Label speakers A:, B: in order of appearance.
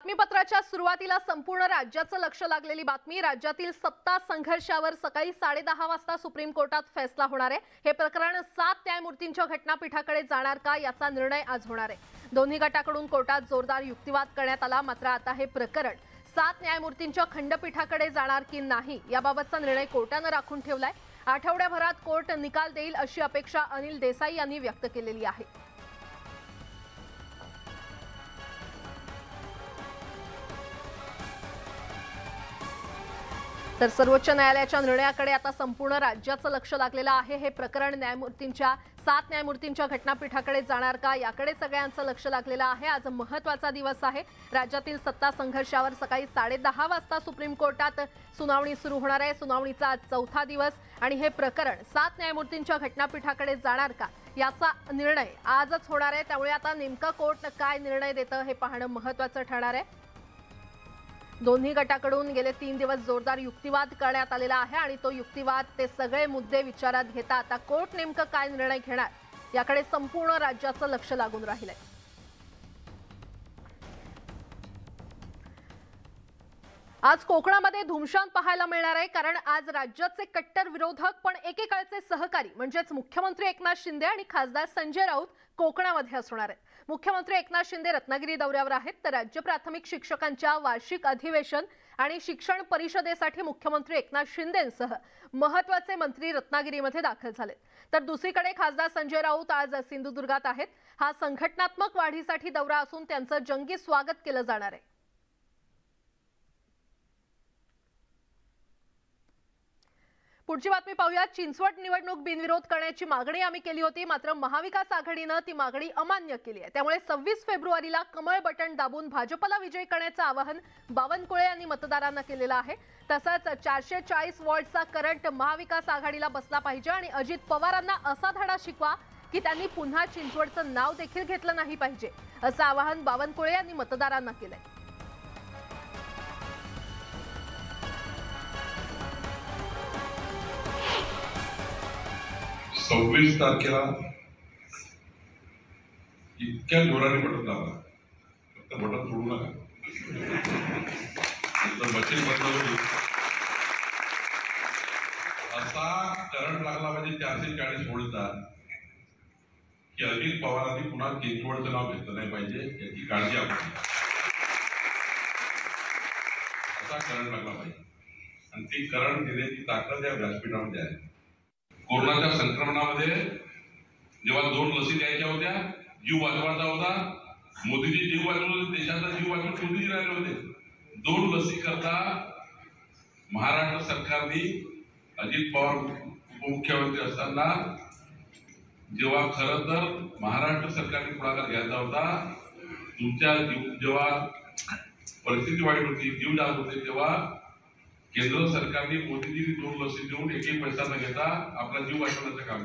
A: बातमीपत्राच्या सुरुवातीला संपूर्ण राज्याचं लक्ष लागलेली बातमी। राज्यातील सत्ता संघर्षावर सकाळी 10:30 वाजता सुप्रीम कोर्टात फैसला होणार आहे। हे प्रकरण 7 न्यायमूर्तींच्या घटनापीठाकडे जाणार का याचा निर्णय आज होणार आहे। दोन्ही गटाकडून कोर्टात जोरदार युक्तिवाद करण्यात आला, मात्र आता हे प्रकरण 7 न्यायमूर्तींच्या खंडपीठाकडे जाणार की नाही याबाबतचा निर्णय कोर्टाने राखून ठेवलाय। आठवड्याभरात कोर्ट निकाल देईल अशी अपेक्षा अनिल देसाई यांनी व्यक्त केलेली आहे। तर सर्वोच्च न्यायालयाच्या निर्णयाकडे आता संपूर्ण राज्याचं लक्ष लागलेलं आहे। हे प्रकरण 7 न्यायमूर्तींच्या घटनापीठाकडे जाणार का याकडे सगळ्यांचं लक्ष लागलेलं आहे। आज महत्त्वाचा दिवस आहे। राज्यातील सत्ता संघर्षावर सकाळी 10:30 वाजता सुप्रीम कोर्टात सुनावणी सुरू होणार आहे। सुनावणीचा आज चौथा दिवस आणि हे प्रकरण 7 न्यायमूर्तींच्या घटनापीठाकडे जाणार का याचा निर्णय आजच होणार आहे। त्यामुळे आता नेमका कोर्ट काय निर्णय देतं हे पाहणं महत्त्वाचं ठरणार आहे। दोन्ही गटाकडून गेले 3 दिवस जोरदार युक्तिवाद करण्यात आलेला आहे आणि तो युक्तिवाद ते सगळे मुद्दे विचारात घेता आता कोर्ट नेमका काय निर्णय घेणार याकडे संपूर्ण राज्याचं लक्ष लागून राहिलंय। आज कोकणामध्ये धुमशान पाहायला मिळणार आहे, कारण आज राज्याचे कट्टर विरोधक पण एकेकाळचे सहकारी म्हणजेच मुख्यमंत्री एकनाथ शिंदे आणि खासदार संजय राऊत कोकणामध्ये असणार आहेत। मुख्यमंत्री एकनाथ शिंदे रत्नागिरी दौऱ्यावर आहेत, तर राज्य प्राथमिक शिक्षकांच्या वार्षिक अधिवेशन आणि शिक्षण परिषदेसाठी मुख्यमंत्री एकनाथ शिंदेंसह महत्त्वाचे मंत्री रत्नागिरीमध्ये दाखल झाले। तर दुसरीकडे खासदार संजय राऊत आज सिंधुदुर्गात आहेत। हा संघटनात्मक वाढीसाठी दौरा असून त्यांचं जंगी स्वागत केलं जाणार आहे। पुढची बातमी पाहूया। चिंचवड निवडणूक बिनविरोध करण्याची मागणी आम्ही केली होती, मात्र महाविकास आघाडीने ती मागणी अमान्य केली आहे। त्यामुळे 26 फेब्रुवारीला कमळ बटन दाबून भाजपला विजयी करण्याचं आवाहन बावनकुळे यांनी मतदारांना केलेलं आहे। तसंच 440 वॉल्टचा करंट महाविकास आघाडीला बसला पाहिजे आणि अजित पवारांना असा धडा शिकवा की त्यांनी पुन्हा चिंचवडचं नाव देखील घेतलं नाही पाहिजे, असं आवाहन बावनकुळे यांनी मतदारांना केलंय।
B: 26 तारखेला इतक्या जोराने बटन दाबा, फक्त बटन सोडू नका। मशीन बंद होईल असा करंट लागला म्हणजे 440 व्होल्टचा की अजित पवारांनी पुन्हा चिंचवडचं नाव घेतलं नाही पाहिजे याची काळजी आपण असा करंट लागला पाहिजे आणि ती करंट देण्याची ताकद या व्यासपीठामध्ये आहे। कोरोनाच्या संक्रमणामध्ये जेव्हा 2 लसी द्यायच्या होत्या, जीव वाचवायचा होता, मोदीजी जीव वाचवले, देशाचा जीव वाचवून मोदीजी राहिले होते। 2 लसी करता महाराष्ट्र सरकारने अजित पवार उपमुख्यमंत्री असताना जेव्हा खरं तर महाराष्ट्र सरकारने पुढाकार घ्यायचा होता, तुमच्या जेव्हा परिस्थिती वाईट होती, जीव जात होते, तेव्हा केंद्र सरकारने मोदीजींनी 2 लसी देऊन एकही पैसा न घेता आपला जीव वाचवण्याचं काम